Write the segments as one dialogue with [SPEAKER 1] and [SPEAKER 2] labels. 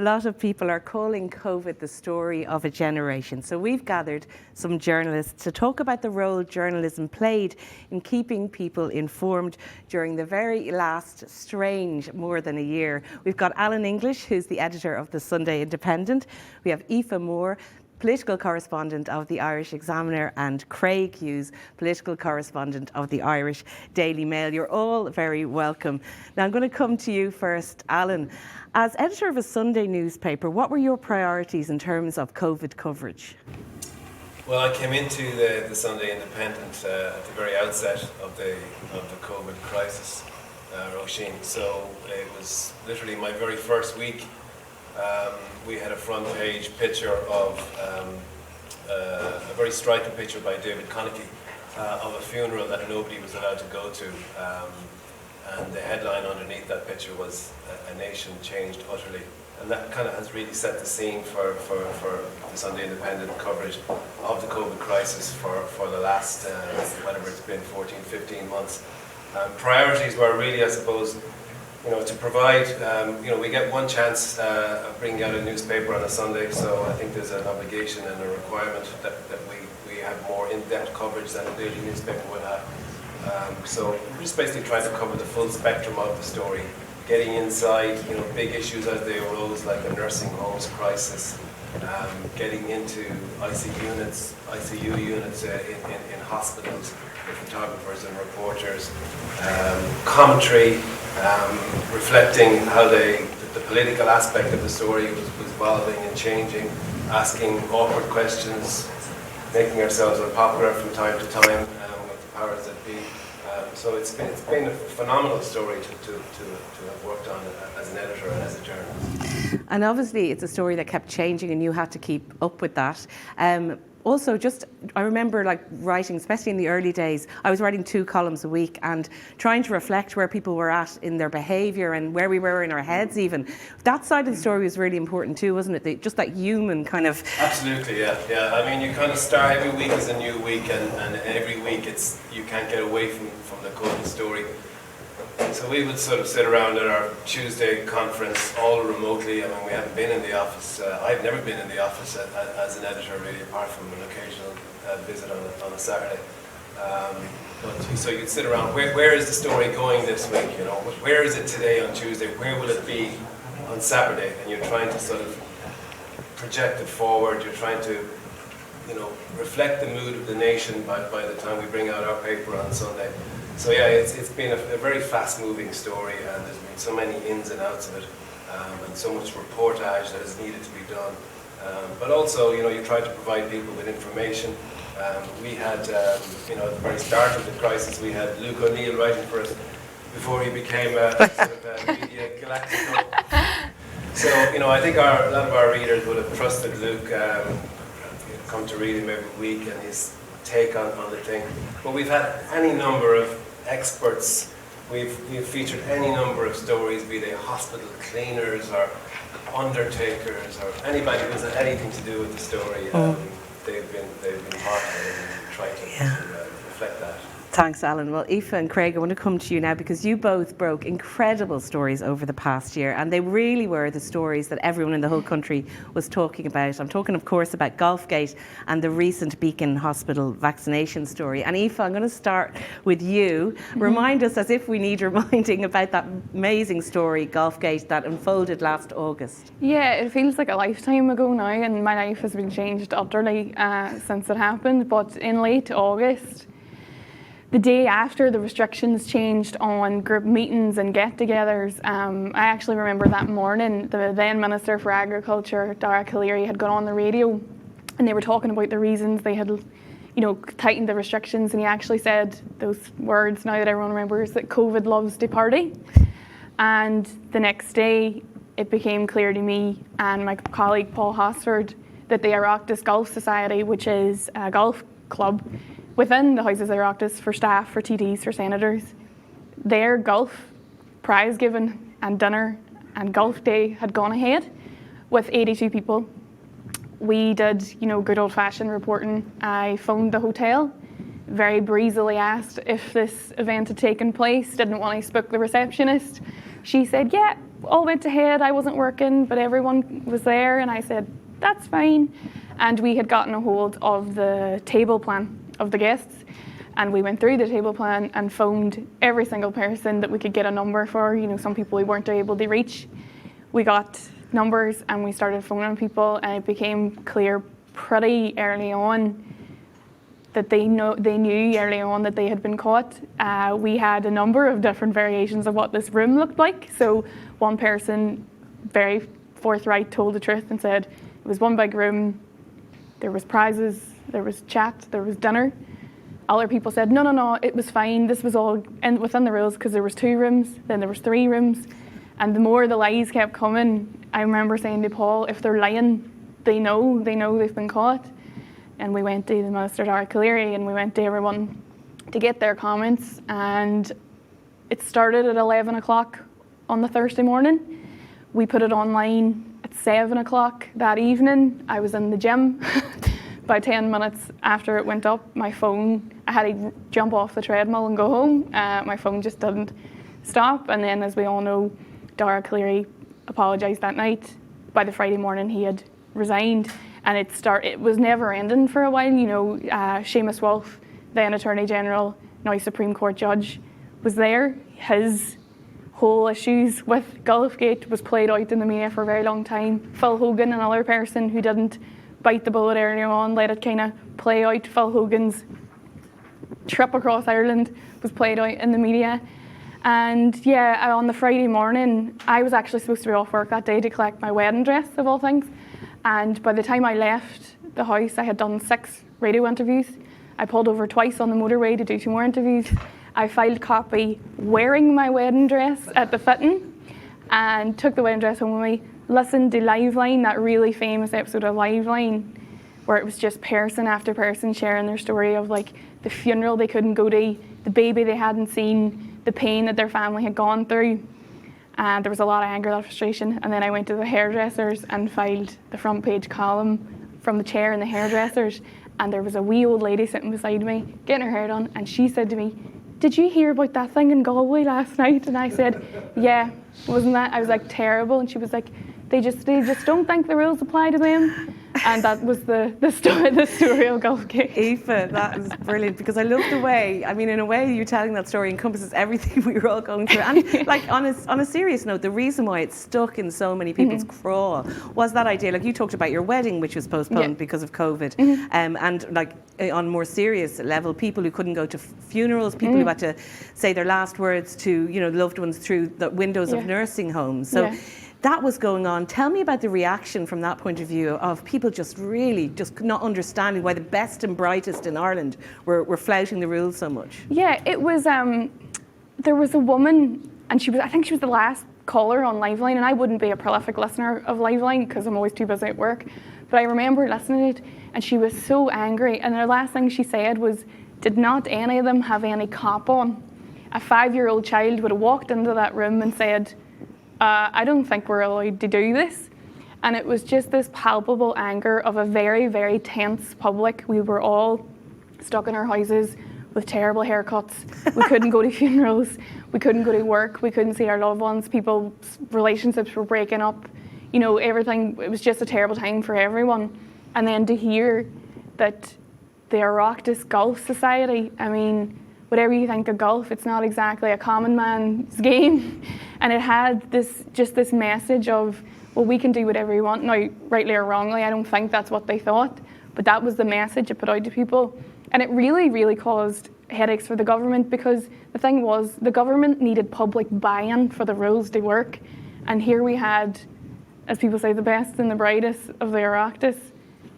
[SPEAKER 1] A lot of people are calling COVID the story of a generation. So we've gathered some journalists to talk about the role journalism played in keeping people informed during the very last strange more than a year. We've got Alan English, who's the editor of the Sunday Independent. We have Aoife Moore, political correspondent of the Irish Examiner, and Craig Hughes, political correspondent of the Irish Daily Mail. You're all very welcome. Now I'm going to come to you first, Alan. As editor of a Sunday newspaper, what were your priorities in terms of COVID coverage?
[SPEAKER 2] Well, I came into the Sunday Independent at the very outset of the COVID crisis, Roisin. So it was literally my very first week. We had a front page picture of a very striking picture by David Connaughey of a funeral that nobody was allowed to go to. And the headline underneath that picture was "A Nation Changed Utterly." And that kind of has really set the scene for the Sunday Independent coverage of the COVID crisis for the last, whatever it's been, 14, 15 months. Priorities were really, I suppose, to provide, we get one chance of bringing out a newspaper on a Sunday, so I think there's an obligation and a requirement that we have more in-depth coverage than a daily newspaper would have. So we're just basically trying to cover the full spectrum of the story, getting inside, big issues as they arose, like the nursing homes crisis, getting into ICU units in hospitals, with photographers and reporters, commentary, reflecting how the political aspect of the story was evolving and changing, asking awkward questions, making ourselves unpopular from time to time with the powers that be. So it's been a phenomenal story to have worked on as an editor and as a journalist.
[SPEAKER 1] And obviously it's a story that kept changing and you had to keep up with that. Also, I remember writing, especially in the early days, I was writing 2 columns a week and trying to reflect where people were at in their behaviour and where we were in our heads even. That side of the story was really important too, wasn't it? Just that human kind of...
[SPEAKER 2] Absolutely, yeah. I mean, you kind of start, every week is a new week and every week you can't get away from the COVID story. So we would sort of sit around at our Tuesday conference all remotely. I mean, we haven't been in the office. I've never been in the office as an editor, really, apart from an occasional visit on a Saturday. So you'd sit around, where is the story going this week? Where is it today on Tuesday? Where will it be on Saturday? And you're trying to sort of project it forward. You're trying to, reflect the mood of the nation by the time we bring out our paper on Sunday. So yeah, it's been a very fast-moving story, and there's been so many ins and outs of it, and so much reportage that has needed to be done. But also, you try to provide people with information. We had, at the very start of the crisis, we had Luke O'Neill writing for us before he became a sort of media galactico. So, I think a lot of our readers would have trusted Luke, come to read him every week and his take on the thing. But we've had any number of experts, we've featured any number of stories, be they hospital cleaners or undertakers or anybody who's had anything to do with the story. They've been part of it and trying to reflect that.
[SPEAKER 1] Thanks, Alan. Well, Aoife and Craig, I want to come to you now because you both broke incredible stories over the past year, and they really were the stories that everyone in the whole country was talking about. I'm talking, of course, about Golfgate and the recent Beacon Hospital vaccination story. And Aoife, I'm going to start with you. Remind us, as if we need reminding, about that amazing story, Golfgate, that unfolded last August.
[SPEAKER 3] Yeah, it feels like a lifetime ago now, and my life has been changed utterly since it happened. But in late August, the day after the restrictions changed on group meetings and get-togethers, I actually remember that morning the then Minister for Agriculture, Dara Calleary, had gone on the radio and they were talking about the reasons they had, tightened the restrictions, and he actually said those words, now that everyone remembers, that COVID loves to party. And the next day it became clear to me and my colleague Paul Hosford that the Oireachtas Golf Society, which is a golf club within the Houses of Oireachtas for staff, for TDs, for senators, their golf prize giving and dinner and golf day had gone ahead with 82 people. We did, good old-fashioned reporting. I phoned the hotel, very breezily asked if this event had taken place, didn't want to spook the receptionist. She said, yeah, all went ahead. I wasn't working, but everyone was there, and I said, that's fine. And we had gotten a hold of the table plan of the guests, and we went through the table plan and phoned every single person that we could get a number for. You know, some people we weren't able to reach. We got numbers and we started phoning people, and it became clear pretty early on that they knew early on that they had been caught. We had a number of different variations of what this room looked like. So one person, very forthright, told the truth and said it was one big room, there was prizes, there was chat, there was dinner. Other people said, no, it was fine, this was all within the rules, because there was 2 rooms, then there was 3 rooms. And the more the lies kept coming, I remember saying to Paul, if they're lying, they know they've been caught. And we went to the Minister Dara Calleary, and we went to everyone to get their comments. And it started at 11 o'clock on the Thursday morning. We put it online at 7 o'clock that evening. I was in the gym. By 10 minutes after it went up, my phone, I had to jump off the treadmill and go home. My phone just didn't stop. And then, as we all know, Dara Calleary apologised that night. By the Friday morning, he had resigned. And it was never ending for a while. You know, Seamus Wolfe, then Attorney General, now Supreme Court Judge, was there. His whole issues with Gulfgate was played out in the media for a very long time. Phil Hogan, another person who didn't bite the bullet earlier on, let it kind of play out. Phil Hogan's trip across Ireland was played out in the media. And yeah, on the Friday morning, I was actually supposed to be off work that day to collect my wedding dress, of all things. And by the time I left the house, I had done 6 radio interviews. I pulled over twice on the motorway to do 2 more interviews. I filed copy wearing my wedding dress at the fitting and took the wedding dress home with me. Listened to Liveline, that really famous episode of Liveline, where it was just person after person sharing their story of like the funeral they couldn't go to, the baby they hadn't seen, the pain that their family had gone through. And there was a lot of anger, a lot of frustration. And then I went to the hairdressers and filed the front page column from the chair in the hairdressers. And there was a wee old lady sitting beside me, getting her hair done. And she said to me, did you hear about that thing in Galway last night? And I said, yeah, wasn't that? I was like, terrible. And she was like, they just don't think the rules apply to them. And that was the story of Gulfgate.
[SPEAKER 1] Aoife, that is brilliant, because I love the way, I mean, in a way, you telling that story encompasses everything we were all going through. And like on a serious note, the reason why it stuck in so many people's craw was that idea, like you talked about your wedding, which was postponed because of COVID. And like on a more serious level, people who couldn't go to funerals, people who had to say their last words to, you know, loved ones through the windows of nursing homes. So that was going on. Tell me about the reaction from that point of view of people just really just not understanding why the best and brightest in Ireland were flouting the rules so much.
[SPEAKER 3] Yeah, it was, there was a woman, and I think she was the last caller on Liveline, and I wouldn't be a prolific listener of Liveline because I'm always too busy at work, but I remember listening to it, and she was so angry, and the last thing she said was, did not any of them have any cop on? A 5-year-old child would have walked into that room and said, I don't think we're allowed to do this. And it was just this palpable anger of a very, very tense public. We were all stuck in our houses with terrible haircuts. We couldn't go to funerals. We couldn't go to work. We couldn't see our loved ones. People's relationships were breaking up. You know, everything, it was just a terrible time for everyone. And then to hear that the Oireachtas Golf Society, I mean, whatever you think of golf, it's not exactly a common man's game. And it had this message of, well, we can do whatever we want. Now, rightly or wrongly, I don't think that's what they thought, but that was the message it put out to people. And it really, really caused headaches for the government, because the thing was, the government needed public buy-in for the rules to work. And here we had, as people say, the best and the brightest of the Oireachtas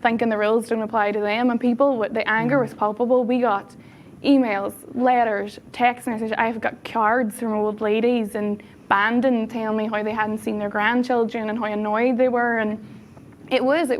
[SPEAKER 3] thinking the rules don't apply to them. And people, the anger was palpable. We got emails, letters, text messages. I've got cards from old ladies in Bandon telling me how they hadn't seen their grandchildren and how annoyed they were. And it was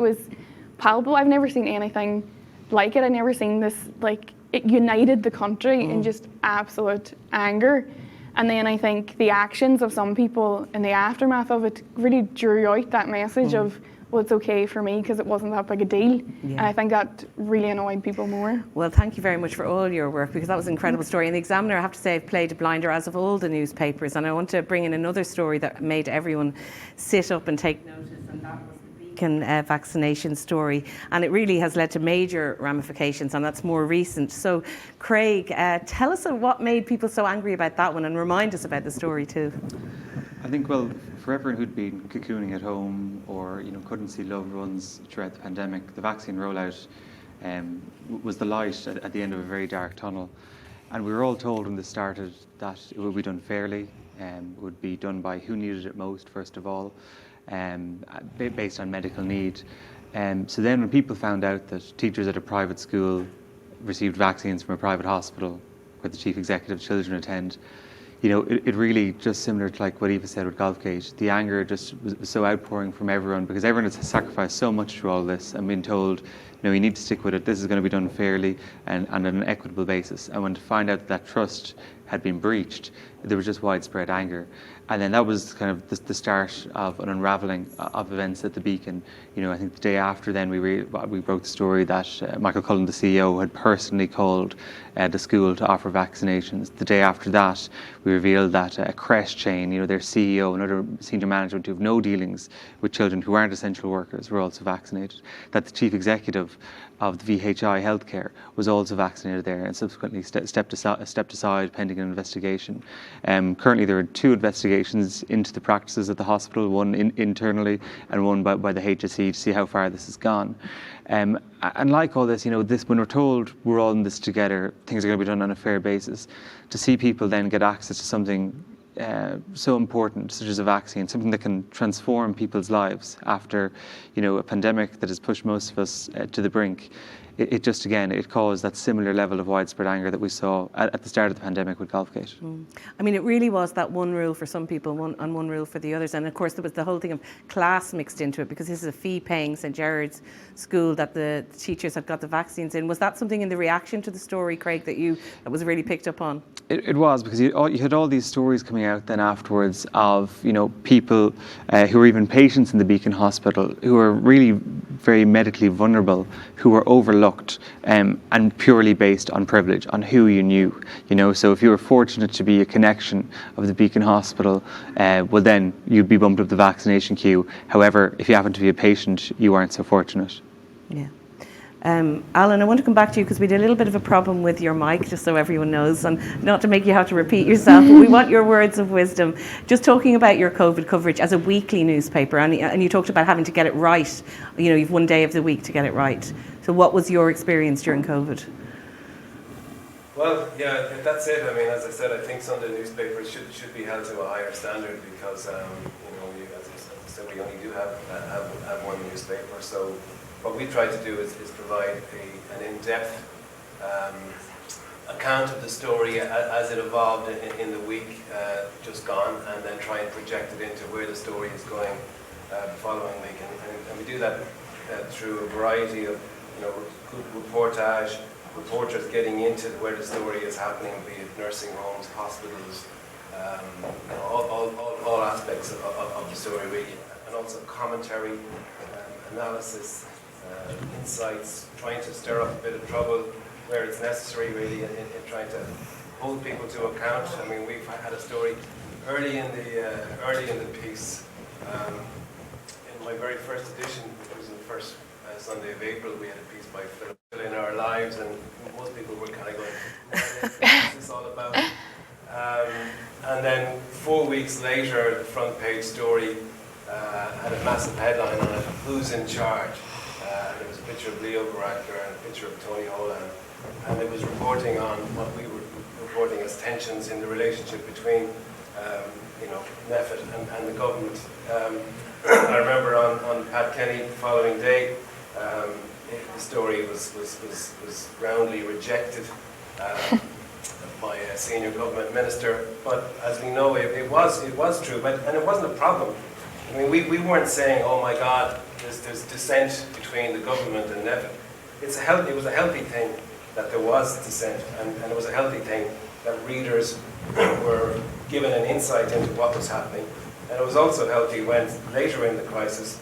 [SPEAKER 3] palpable. I've never seen anything like it. I've never seen this, like, it united the country in just absolute anger. And then I think the actions of some people in the aftermath of it really drew out that message of, well, it's okay for me because it wasn't that big a deal. And I think that really annoyed people more.
[SPEAKER 1] Well, thank you very much for all your work, because that was an incredible story. And the Examiner, I have to say, I've played a blinder, as of all the newspapers. And I want to bring in another story that made everyone sit up and take notice, and that was the Beacon vaccination story. And it really has led to major ramifications, and that's more recent. So, Craig, tell us what made people so angry about that one, and remind us about the story too.
[SPEAKER 4] I think, well, for everyone who'd been cocooning at home or couldn't see loved ones throughout the pandemic, the vaccine rollout was the light at the end of a very dark tunnel. And we were all told when this started that it would be done fairly, it would be done by who needed it most, first of all, based on medical need. So then when people found out that teachers at a private school received vaccines from a private hospital where the chief executive children attend, it really, just similar to like what Eva said with Golfgate, the anger just was so outpouring from everyone, because everyone has sacrificed so much through all this and been told, you need to stick with it, this is going to be done fairly and on an equitable basis. And when to find out that trust had been breached, there was just widespread anger. And then that was kind of the start of an unravelling of events at the Beacon. I think the day after then we broke the story that Michael Cullen, the CEO, had personally called the school to offer vaccinations. The day after that, we revealed that a creche chain, their CEO and other senior management who have no dealings with children who aren't essential workers were also vaccinated. That the chief executive of the VHI Healthcare was also vaccinated there and subsequently stepped aside pending an investigation. Currently there are 2 investigations into the practices at the hospital, one internally and one by the HSE, to see how far this has gone. And like all this, when we're told we're all in this together, things are going to be done on a fair basis, to see people then get access to something so important, such as a vaccine, something that can transform people's lives after, a pandemic that has pushed most of us to the brink. It just, again, it caused that similar level of widespread anger that we saw at the start of the pandemic with Golfgate.
[SPEAKER 1] I mean, it really was that one rule for some people and one rule for the others. And of course, there was the whole thing of class mixed into it, because this is a fee-paying St. Gerard's school that the teachers had got the vaccines in. Was that something in the reaction to the story, Craig, that was really picked up on?
[SPEAKER 4] It was, because you had all these stories coming out then afterwards of, people who were even patients in the Beacon Hospital who were really very medically vulnerable, who were overlooked and purely based on privilege, on who you knew. So if you were fortunate to be a connection of the Beacon Hospital, well then you'd be bumped up the vaccination queue. However, if you happen to be a patient, you aren't so fortunate.
[SPEAKER 1] Yeah. Alan, I want to come back to you because we had a little bit of a problem with your mic, just so everyone knows, and not to make you have to repeat yourself, but we want your words of wisdom. Just talking about your COVID coverage as a weekly newspaper, and you talked about having to get it right. You've one day of the week to get it right. So what was your experience during COVID?
[SPEAKER 2] Well, yeah, that's it. I mean, as I said, I think Sunday newspapers should be held to a higher standard because, as I said, we only do have one newspaper. So what we try to do is provide an in-depth account of the story as it evolved in the week just gone, and then try and project it into where the story is going the following week. And we do that through a variety of good reporters getting into where the story is happening, be it nursing homes, hospitals, all aspects of the story really, and also commentary, analysis, insights, trying to stir up a bit of trouble where it's necessary really, in trying to hold people to account. I mean, we've had a story early in the piece. In my very first edition, it was in the first Sunday of April, we had a piece by Philip in our lives, and most people were kind of going, what's this all about? And then 4 weeks later, the front page story had a massive headline on it, "Who's in charge?" And there was a picture of Leo Varadkar and a picture of Tony Holan, and it was reporting on what we were reporting as tensions in the relationship between NEFIT and the government. I remember on Pat Kenny the following day, the story was roundly rejected by a senior government minister. But as we know, it was true, and it wasn't a problem. I mean, we weren't saying, oh my God, there's dissent between the government and NEFIT. It was a healthy thing that there was dissent, and it was a healthy thing that readers were given an insight into what was happening. And it was also healthy when later in the crisis,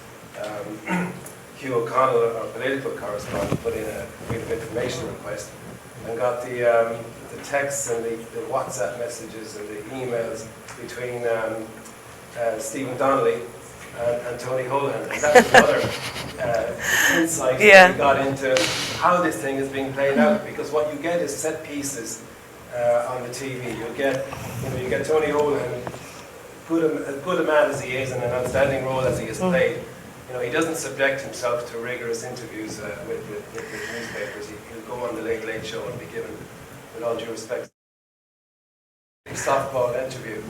[SPEAKER 2] Hugh O'Connell, our political correspondent, put in a bit of information request and got the texts and the WhatsApp messages and the emails between Stephen Donnelly and Tony Holohan. And that's another insight that we got into how this thing is being played out, because what you get is set pieces on the TV. You get Tony Holohan, as good a man as he is and an outstanding role as he has played. He doesn't subject himself to rigorous interviews with newspapers. He'll go on the Late Late Show and be given, with all due respect, a softball interview.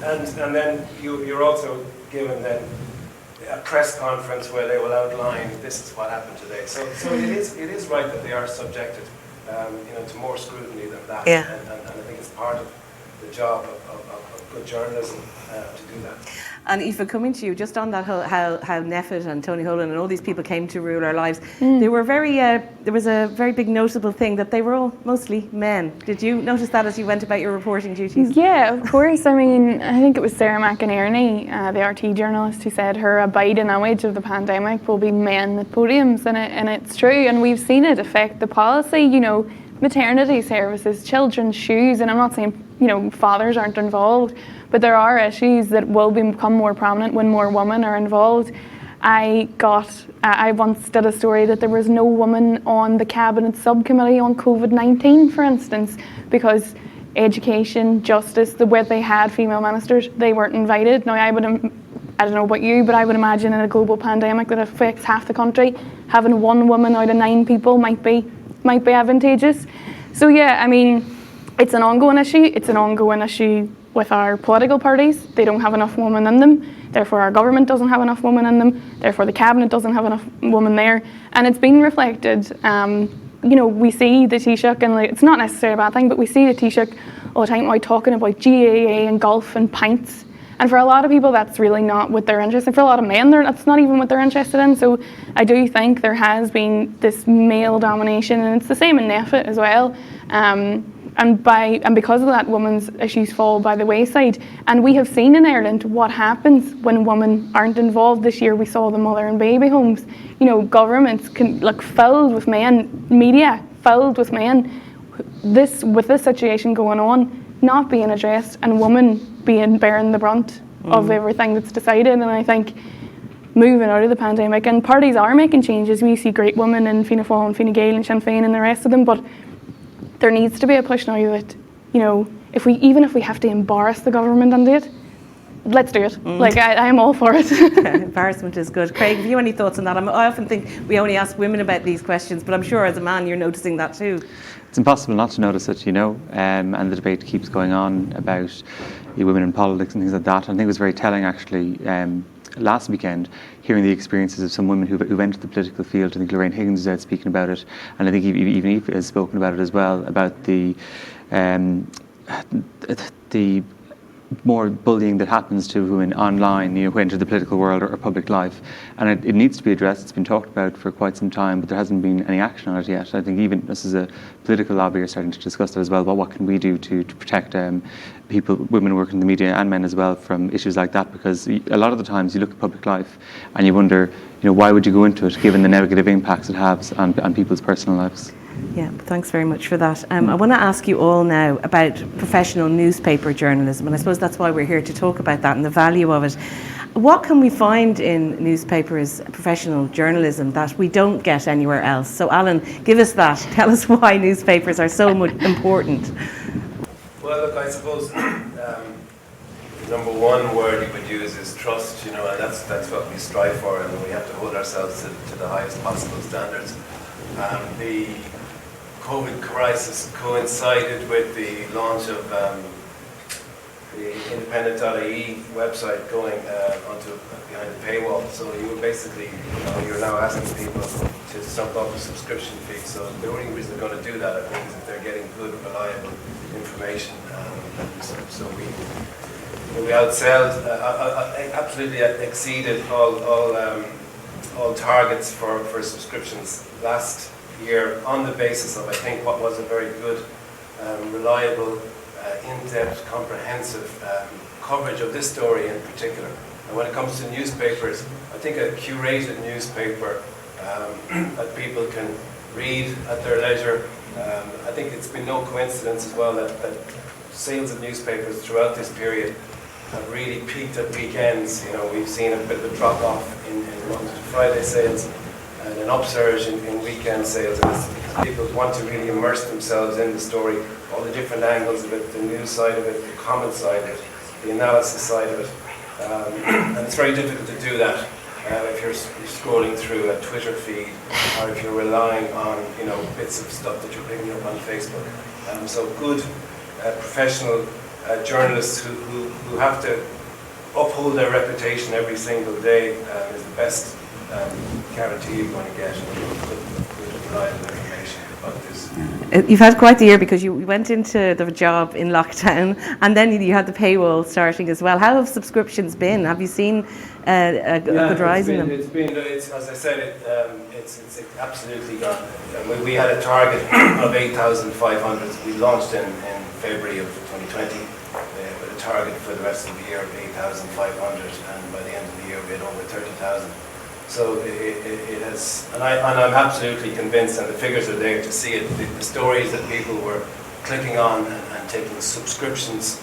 [SPEAKER 2] And then you're also given then a press conference where they will outline this is what happened today. So it is right that they are subjected to more scrutiny than that.
[SPEAKER 1] Yeah.
[SPEAKER 2] And I think it's part of the job of good journalism to do that.
[SPEAKER 1] And Aoife, coming to you, just on that whole, how Neffet and Tony Holohan and all these people came to rule our lives, they were there was a very big notable thing that they were all mostly men. Did you notice that as you went about your reporting duties?
[SPEAKER 3] Yeah, of course. I mean, I think it was Sarah McInerney, the RT journalist, who said her abiding image of the pandemic will be men at podiums, and it's true, and we've seen it affect the policy, maternity services, children's shoes, and I'm not saying, fathers aren't involved, but there are issues that will become more prominent when more women are involved. I once did a story that there was no woman on the cabinet subcommittee on COVID-19, for instance, because education, justice, the way they had female ministers, they weren't invited. Now I don't know about you, but I would imagine in a global pandemic that affects half the country, having one woman out of 9 people might be advantageous. So yeah, I mean, it's an ongoing issue. It's an ongoing issue with our political parties. They don't have enough women in them. Therefore, our government doesn't have enough women in them. Therefore, the cabinet doesn't have enough women there. And it's been reflected. We see the Taoiseach, and it's not necessarily a bad thing, but we see the Taoiseach all the time out talking about GAA and golf and pints. And for a lot of people, that's really not what they're interested in. For a lot of men, that's not even what they're interested in. So I do think there has been this male domination, and it's the same in Neffet as well. And because of that, women's issues fall by the wayside. And we have seen in Ireland what happens when women aren't involved. This year we saw the mother and baby homes. Governments can look filled with men, media filled with men. With this situation going on, not being addressed, and women bearing the brunt of everything that's decided. And I think moving out of the pandemic, and parties are making changes. We see great women in Fianna Fáil and Fine Gael and Sinn Féin and the rest of them, but there needs to be a push now that, even if we have to embarrass the government and do it, let's do it. I am all for it.
[SPEAKER 1] Embarrassment is good. Craig, have you any thoughts on that? I often think we only ask women about these questions, but I'm sure as a man you're noticing that too.
[SPEAKER 4] It's impossible not to notice it, and the debate keeps going on about women in politics and things like that. I think it was very telling, actually, last weekend, hearing the experiences of some women who entered the political field. I think Lorraine Higgins was out speaking about it, and I think even Aoife has spoken about it as well, about the more bullying that happens to women online, who enter the political world or public life. And it needs to be addressed. It's been talked about for quite some time, but there hasn't been any action on it yet. I think even us as a political lobby are starting to discuss that as well. What can we do to protect women working in the media and men as well from issues like that? Because a lot of the times you look at public life and you wonder, why would you go into it given the negative impacts it has on people's personal lives?
[SPEAKER 1] Yeah, thanks very much for that. I want to ask you all now about professional newspaper journalism, and I suppose that's why we're here to talk about that and the value of it. What can we find in newspapers, professional journalism, that we don't get anywhere else? So Alan, give us that. Tell us why newspapers are so much important.
[SPEAKER 2] Well, look, I suppose the number one word you would use is trust, and that's what we strive for, and we have to hold ourselves to the highest possible standards. The COVID crisis coincided with the launch of the independent.ie website going onto behind the paywall. So you were basically, you're now asking people to stump up a subscription fee. So the only reason they're going to do that, I think, is if they're getting good, reliable information. So we outsold, absolutely exceeded all targets for subscriptions last year on the basis of, I think, what was a very good, reliable in-depth, comprehensive coverage of this story in particular. And when it comes to newspapers, I think a curated newspaper that people can read at their leisure. I think it's been no coincidence as well that sales of newspapers throughout this period have really peaked at weekends. We've seen a bit of a drop-off in Monday to Friday sales and an upsurge in weekend sales. And people want to really immerse themselves in the story, all the different angles of it, the news side of it, the comment side of it, the analysis side of it. And it's very difficult to do that if you're scrolling through a Twitter feed, or if you're relying on bits of stuff that you're picking up on Facebook. So good professional journalists who have to uphold their reputation every single day is the best guarantee you're going to get with reliable information about this.
[SPEAKER 1] You've had quite the year because you went into the job in lockdown and then you had the paywall starting as well. How have subscriptions been? Have you seen a good rise in them?
[SPEAKER 2] It's as I said, it's absolutely gone. We had a target of 8,500. We launched in February of 2020 with a target for the rest of the year of 8,500, and by the end of the year we had over 30,000. So it has, and I'm absolutely convinced, and the figures are there to see it, the stories that people were clicking on and taking subscriptions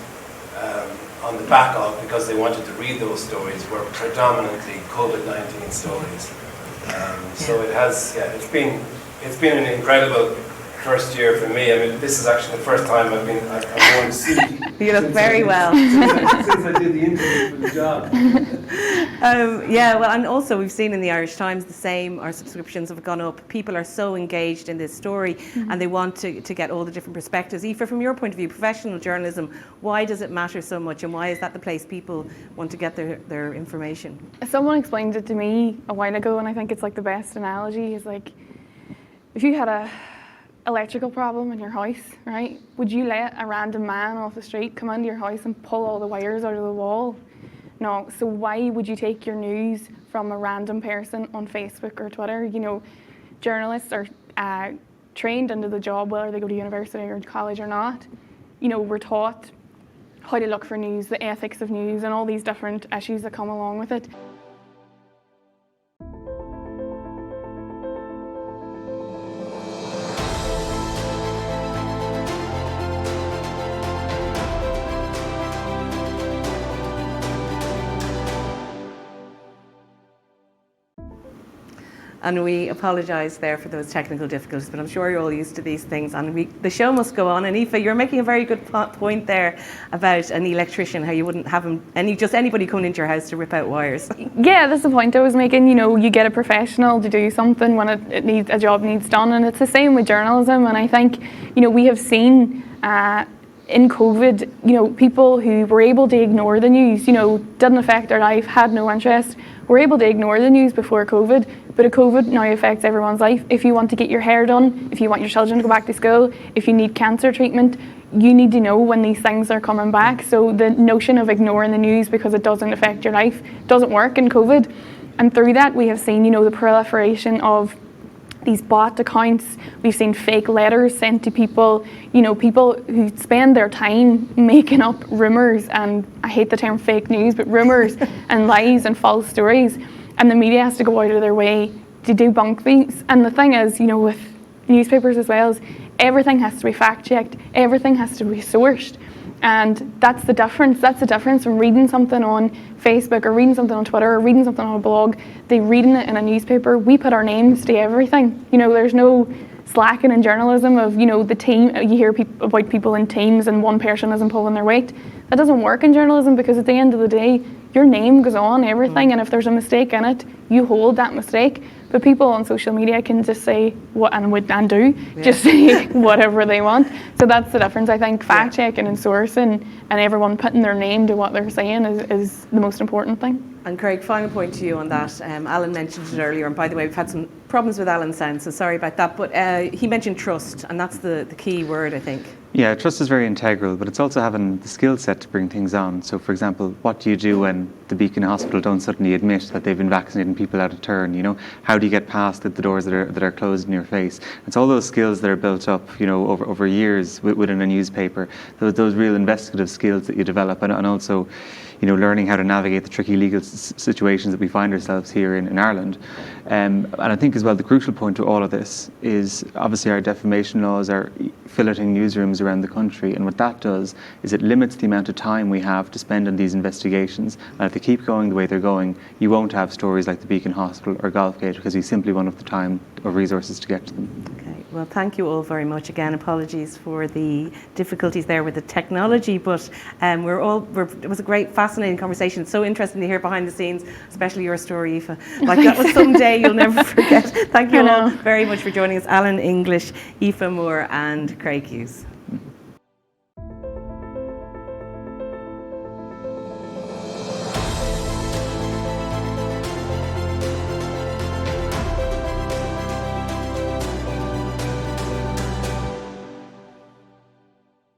[SPEAKER 2] on the back of because they wanted to read those stories were predominantly COVID-19 stories. So it has, it's been an incredible first year for me. I mean, this is actually the first time I've worn a suit.
[SPEAKER 1] You look very well.
[SPEAKER 2] Since I did the interview for the job.
[SPEAKER 1] Well, and also we've seen in the Irish Times the same, our subscriptions have gone up. People are so engaged in this story and they want to get all the different perspectives. Aoife, from your point of view, professional journalism, why does it matter so much and why is that the place people want to get their information?
[SPEAKER 3] Someone explained it to me a while ago and I think it's like the best analogy is like, if you had a electrical problem in your house, right? Would you let a random man off the street come into your house and pull all the wires out of the wall? No. So why would you take your news from a random person on Facebook or Twitter? Journalists are trained into the job, whether they go to university or college or not. We're taught how to look for news, the ethics of news, and all these different issues that come along with it.
[SPEAKER 1] And we apologise there for those technical difficulties, but I'm sure you're all used to these things. And the show must go on. And Aoife, you're making a very good point there about an electrician, how you wouldn't have anybody coming into your house to rip out wires.
[SPEAKER 3] Yeah, that's the point I was making. You get a professional to do something when a job needs done, and it's the same with journalism. And I think, we have seen in COVID, people who were able to ignore the news, didn't affect their life, had no interest, were able to ignore the news before COVID. But COVID now affects everyone's life. If you want to get your hair done, if you want your children to go back to school, if you need cancer treatment, you need to know when these things are coming back. So the notion of ignoring the news because it doesn't affect your life doesn't work in COVID. And through that, we have seen, the proliferation of these bot accounts. We've seen fake letters sent to people, people who spend their time making up rumours, and I hate the term fake news, but rumours and lies and false stories. And the media has to go out of their way to debunk these. And the thing is, with newspapers as well, is everything has to be fact-checked, everything has to be sourced. And that's the difference. That's the difference from reading something on Facebook or reading something on Twitter or reading something on a blog. They reading it in a newspaper. We put our names to everything. There's no slacking in journalism of, the team. You hear about people in teams and one person isn't pulling their weight. That doesn't work in journalism because at the end of the day, your name goes on everything, and if there's a mistake in it, you hold that mistake. But people on social media can just say what just say whatever they want. So that's the difference. I think fact checking and sourcing and everyone putting their name to what they're saying is the most important thing.
[SPEAKER 1] And Craig, final point to you on that. Alan mentioned it earlier, and by the way, we've had some problems with Alan's sound, so sorry about that. But he mentioned trust, and that's the key word, I think.
[SPEAKER 4] Yeah, trust is very integral, but it's also having the skill set to bring things on. So, for example, what do you do when the Beacon Hospital don't suddenly admit that they've been vaccinating people out of turn? You know, how do you get past the doors that are closed in your face? It's all those skills that are built up, you know, over years within a newspaper. Those real investigative skills that you develop, and also, you know, learning how to navigate the tricky legal situations that we find ourselves here in Ireland. And I think as well, the crucial point to all of this is obviously our defamation laws are filleting newsrooms around the country, and what that does is it limits the amount of time we have to spend on these investigations. And if they keep going the way they're going, you won't have stories like the Beacon Hospital or Golfgate because we simply won't have the time or resources to get to them.
[SPEAKER 1] Okay, well, thank you all very much. Again, apologies for the difficulties there with the technology, but it was a great, fascinating conversation. So interesting to hear behind the scenes, especially your story, Aoife. Like that was someday you'll never forget. Thank you all very much for joining us. Alan English, Aoife Moore and Craig Hughes.